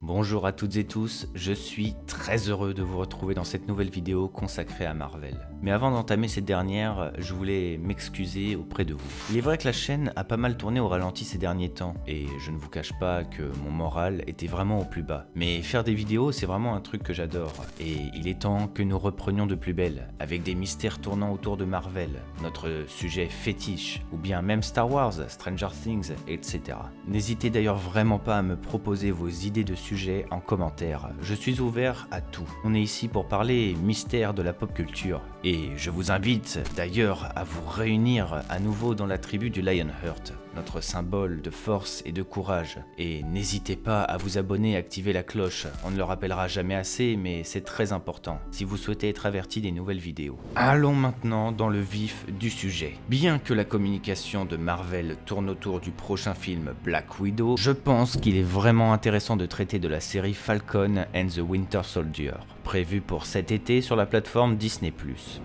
Bonjour à toutes et tous, je suis très heureux de vous retrouver dans cette nouvelle vidéo consacrée à Marvel. Mais avant d'entamer cette dernière, je voulais m'excuser auprès de vous. Il est vrai que la chaîne a pas mal tourné au ralenti ces derniers temps, et je ne vous cache pas que mon moral était vraiment au plus bas. Mais faire des vidéos, c'est vraiment un truc que j'adore, et il est temps que nous reprenions de plus belle, avec des mystères tournant autour de Marvel, notre sujet fétiche, ou bien même Star Wars, Stranger Things, etc. N'hésitez d'ailleurs vraiment pas à me proposer vos idées de sujets en commentaire, je suis ouvert à tout. On est ici pour parler mystère de la pop culture, et je vous invite d'ailleurs à vous réunir à nouveau dans la tribu du Lionheart, notre symbole de force et de courage. Et n'hésitez pas à vous abonner et activer la cloche, on ne le rappellera jamais assez, mais c'est très important si vous souhaitez être averti des nouvelles vidéos. Allons maintenant dans le vif du sujet. Bien que la communication de Marvel tourne autour du prochain film Black Widow, je pense qu'il est vraiment intéressant de traiter de la série Falcon and the Winter Soldier, prévue pour cet été sur la plateforme Disney+.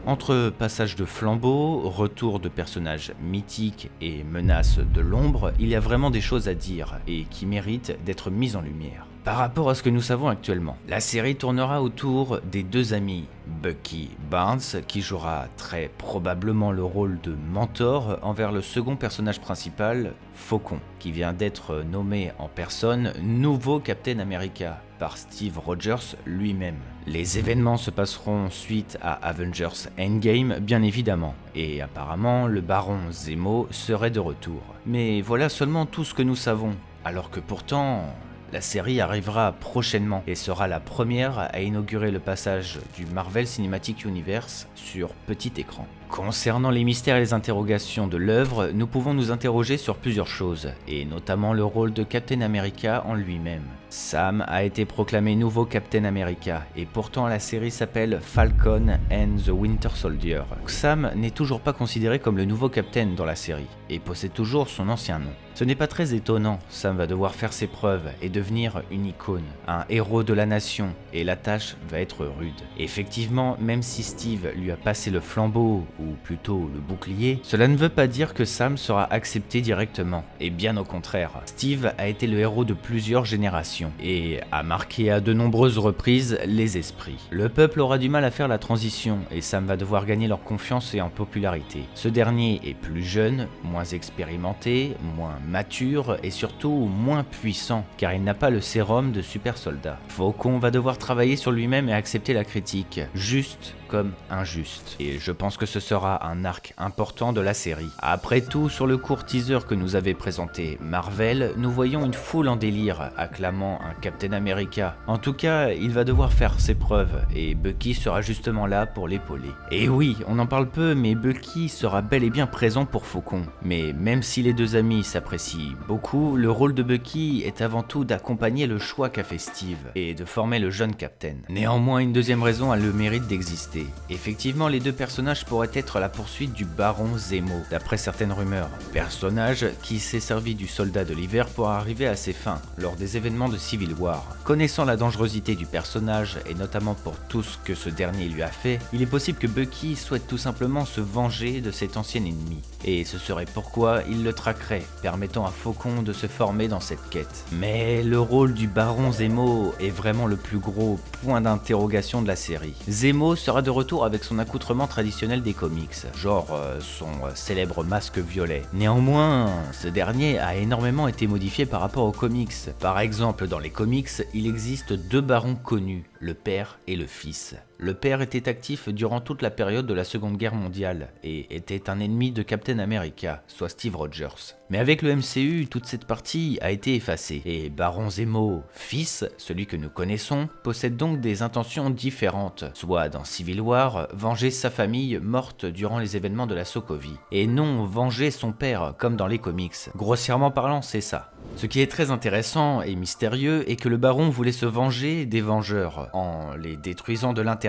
Entre passage de flambeau, retour de personnages mythiques et menaces de l'ombre, il y a vraiment des choses à dire et qui méritent d'être mises en lumière. Par rapport à ce que nous savons actuellement, la série tournera autour des deux amis, Bucky Barnes, qui jouera très probablement le rôle de mentor envers le second personnage principal, Faucon, qui vient d'être nommé en personne nouveau Captain America par Steve Rogers lui-même. Les événements se passeront suite à Avengers Endgame bien évidemment, et apparemment le baron Zemo serait de retour. Mais voilà seulement tout ce que nous savons, alors que pourtant la série arrivera prochainement et sera la première à inaugurer le passage du Marvel Cinematic Universe sur petit écran. Concernant les mystères et les interrogations de l'œuvre, nous pouvons nous interroger sur plusieurs choses, et notamment le rôle de Captain America en lui-même. Sam a été proclamé nouveau Captain America, et pourtant la série s'appelle Falcon and the Winter Soldier. Sam n'est toujours pas considéré comme le nouveau Captain dans la série, et possède toujours son ancien nom. Ce n'est pas très étonnant, Sam va devoir faire ses preuves et devenir une icône, un héros de la nation, et la tâche va être rude. Effectivement, même si Steve lui a passé le flambeau, ou plutôt le bouclier, cela ne veut pas dire que Sam sera accepté directement, et bien au contraire. Steve a été le héros de plusieurs générations, et a marqué à de nombreuses reprises les esprits. Le peuple aura du mal à faire la transition, et Sam va devoir gagner leur confiance et en popularité. Ce dernier est plus jeune, moins expérimenté, moins mature et surtout moins puissant, car il n'a pas le sérum de super soldat. Faucon va devoir travailler sur lui-même et accepter la critique, juste comme injuste. Et je pense que ce sera un arc important de la série. Après tout, sur le court teaser que nous avait présenté Marvel, nous voyons une foule en délire, acclamant un Captain America. En tout cas, il va devoir faire ses preuves, et Bucky sera justement là pour l'épauler. Et oui, on en parle peu, mais Bucky sera bel et bien présent pour Faucon. Mais même si les deux amis s'apprécient beaucoup, le rôle de Bucky est avant tout d'accompagner le choix qu'a fait Steve, et de former le jeune Captain. Néanmoins, une deuxième raison a le mérite d'exister. Effectivement, les deux personnages pourraient être la poursuite du baron Zemo, d'après certaines rumeurs. Personnage qui s'est servi du soldat de l'hiver pour arriver à ses fins, lors des événements de Civil War. Connaissant la dangerosité du personnage, et notamment pour tout ce que ce dernier lui a fait, il est possible que Bucky souhaite tout simplement se venger de cet ancien ennemi. Et ce serait pourquoi il le traquerait, permettant à Faucon de se former dans cette quête. Mais le rôle du baron Zemo est vraiment le plus gros point d'interrogation de la série. Zemo sera de retour avec son accoutrement traditionnel des comics, genre son célèbre masque violet. Néanmoins, ce dernier a énormément été modifié par rapport aux comics. Par exemple, dans les comics, il existe deux barons connus, le père et le fils. Le père était actif durant toute la période de la Seconde Guerre mondiale et était un ennemi de Captain America, soit Steve Rogers. Mais avec le MCU, toute cette partie a été effacée, et Baron Zemo, fils, celui que nous connaissons, possède donc des intentions différentes, soit dans Civil War, venger sa famille morte durant les événements de la Sokovie, et non venger son père comme dans les comics. Grossièrement parlant, c'est ça. Ce qui est très intéressant et mystérieux est que le baron voulait se venger des Vengeurs, en les détruisant de l'intérieur.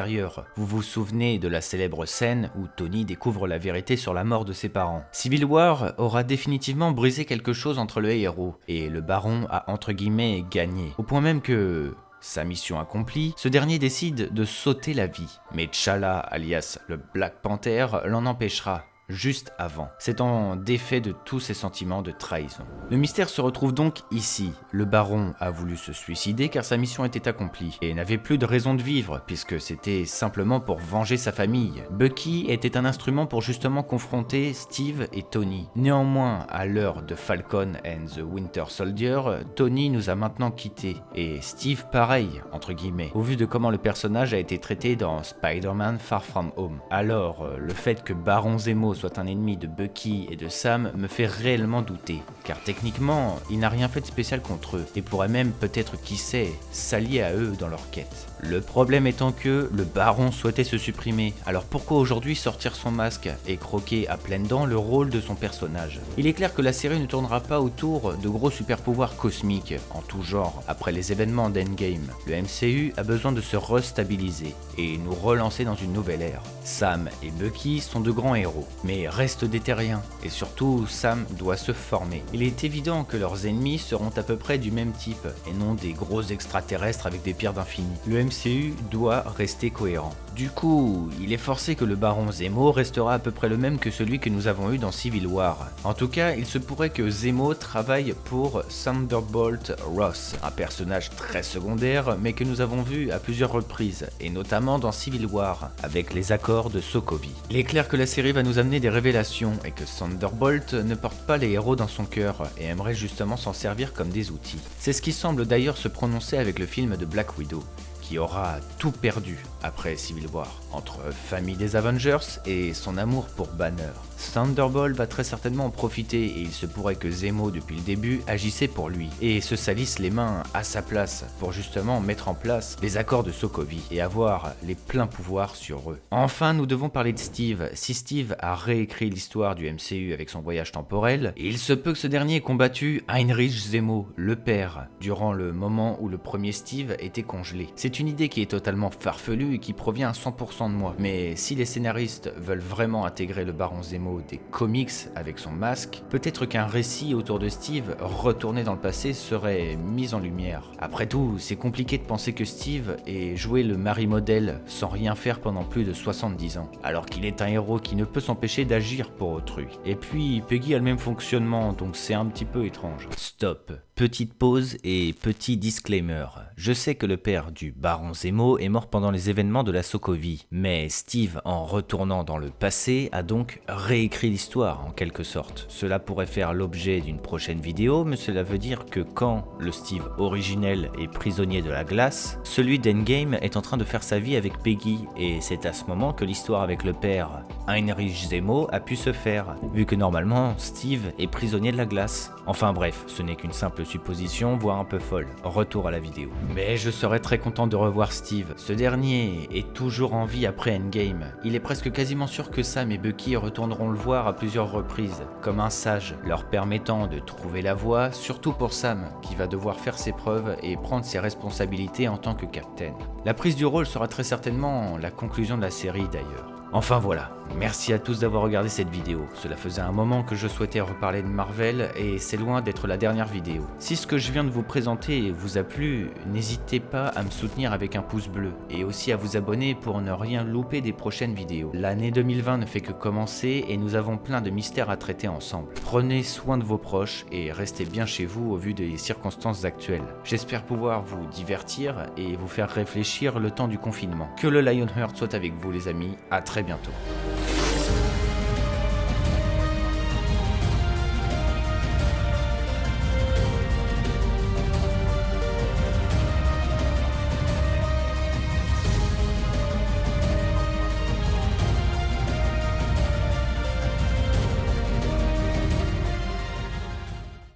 Vous vous souvenez de la célèbre scène où Tony découvre la vérité sur la mort de ses parents. Civil War aura définitivement brisé quelque chose entre le héros, et le baron a entre guillemets gagné. Au point même que, sa mission accomplie, ce dernier décide de sauter la vie. Mais T'Challa, alias le Black Panther, l'en empêchera. juste avant, s'étant défait de tous ses sentiments de trahison. Le mystère se retrouve donc ici. Le baron a voulu se suicider car sa mission était accomplie et n'avait plus de raison de vivre puisque c'était simplement pour venger sa famille. Bucky était un instrument pour justement confronter Steve et Tony. Néanmoins, à l'heure de Falcon and the Winter Soldier, Tony nous a maintenant quittés et Steve pareil, entre guillemets, au vu de comment le personnage a été traité dans Spider-Man Far From Home. Alors, le fait que Baron Zemo soit un ennemi de Bucky et de Sam me fait réellement douter, car techniquement, il n'a rien fait de spécial contre eux, et pourrait même peut-être, qui sait, s'allier à eux dans leur quête. Le problème étant que le Baron souhaitait se supprimer, alors pourquoi aujourd'hui sortir son masque et croquer à pleines dents le rôle de son personnage? Il est clair que la série ne tournera pas autour de gros super pouvoirs cosmiques en tout genre après les événements d'Endgame. Le MCU a besoin de se restabiliser et nous relancer dans une nouvelle ère. Sam et Bucky sont de grands héros, mais restent des terriens, et surtout Sam doit se former. Il est évident que leurs ennemis seront à peu près du même type, et non des gros extraterrestres avec des pierres d'infini. Le MCU doit rester cohérent. Du coup, il est forcé que le Baron Zemo restera à peu près le même que celui que nous avons eu dans Civil War. En tout cas, il se pourrait que Zemo travaille pour Thunderbolt Ross, un personnage très secondaire mais que nous avons vu à plusieurs reprises, et notamment dans Civil War, avec les accords de Sokovie. Il est clair que la série va nous amener des révélations et que Thunderbolt ne porte pas les héros dans son cœur et aimerait justement s'en servir comme des outils. C'est ce qui semble d'ailleurs se prononcer avec le film de Black Widow, qui aura tout perdu après Civil War, entre famille des Avengers et son amour pour Banner. Thunderbolt va très certainement en profiter et il se pourrait que Zemo depuis le début agissait pour lui et se salisse les mains à sa place pour justement mettre en place les accords de Sokovie et avoir les pleins pouvoirs sur eux. Enfin, nous devons parler de Steve. Si Steve a réécrit l'histoire du MCU avec son voyage temporel, il se peut que ce dernier ait combattu Heinrich Zemo, le père, durant le moment où le premier Steve était congelé. C'est une idée qui est totalement farfelue et qui provient à 100% de moi. Mais si les scénaristes veulent vraiment intégrer le Baron Zemo des comics avec son masque, peut-être qu'un récit autour de Steve retourné dans le passé serait mis en lumière. Après tout, c'est compliqué de penser que Steve ait joué le mari modèle sans rien faire pendant plus de 70 ans, alors qu'il est un héros qui ne peut s'empêcher d'agir pour autrui. Et puis, Peggy a le même fonctionnement, donc c'est un petit peu étrange. Stop. Petite pause et petit disclaimer. Je sais que le père du Baron Zemo est mort pendant les événements de la Sokovie, mais Steve, en retournant dans le passé, a donc réécrit l'histoire en quelque sorte. Cela pourrait faire l'objet d'une prochaine vidéo, mais cela veut dire que quand le Steve originel est prisonnier de la glace, celui d'Endgame est en train de faire sa vie avec Peggy, et c'est à ce moment que l'histoire avec le père Heinrich Zemo a pu se faire, vu que normalement Steve est prisonnier de la glace. Enfin bref, ce n'est qu'une simple supposition, voire un peu folle. Retour à la vidéo. Mais je serais très content de revoir Steve. Ce dernier est toujours en vie après Endgame. Il est presque quasiment sûr que Sam et Bucky retourneront le voir à plusieurs reprises, comme un sage, leur permettant de trouver la voie, surtout pour Sam, qui va devoir faire ses preuves et prendre ses responsabilités en tant que capitaine. La prise du rôle sera très certainement la conclusion de la série d'ailleurs. Enfin voilà, merci à tous d'avoir regardé cette vidéo. Cela faisait un moment que je souhaitais reparler de Marvel et c'est loin d'être la dernière vidéo. Si ce que je viens de vous présenter vous a plu, n'hésitez pas à me soutenir avec un pouce bleu et aussi à vous abonner pour ne rien louper des prochaines vidéos. L'année 2020 ne fait que commencer et nous avons plein de mystères à traiter ensemble. Prenez soin de vos proches et restez bien chez vous au vu des circonstances actuelles. J'espère pouvoir vous divertir et vous faire réfléchir le temps du confinement. Que le Lionheart soit avec vous les amis, à très bientôt.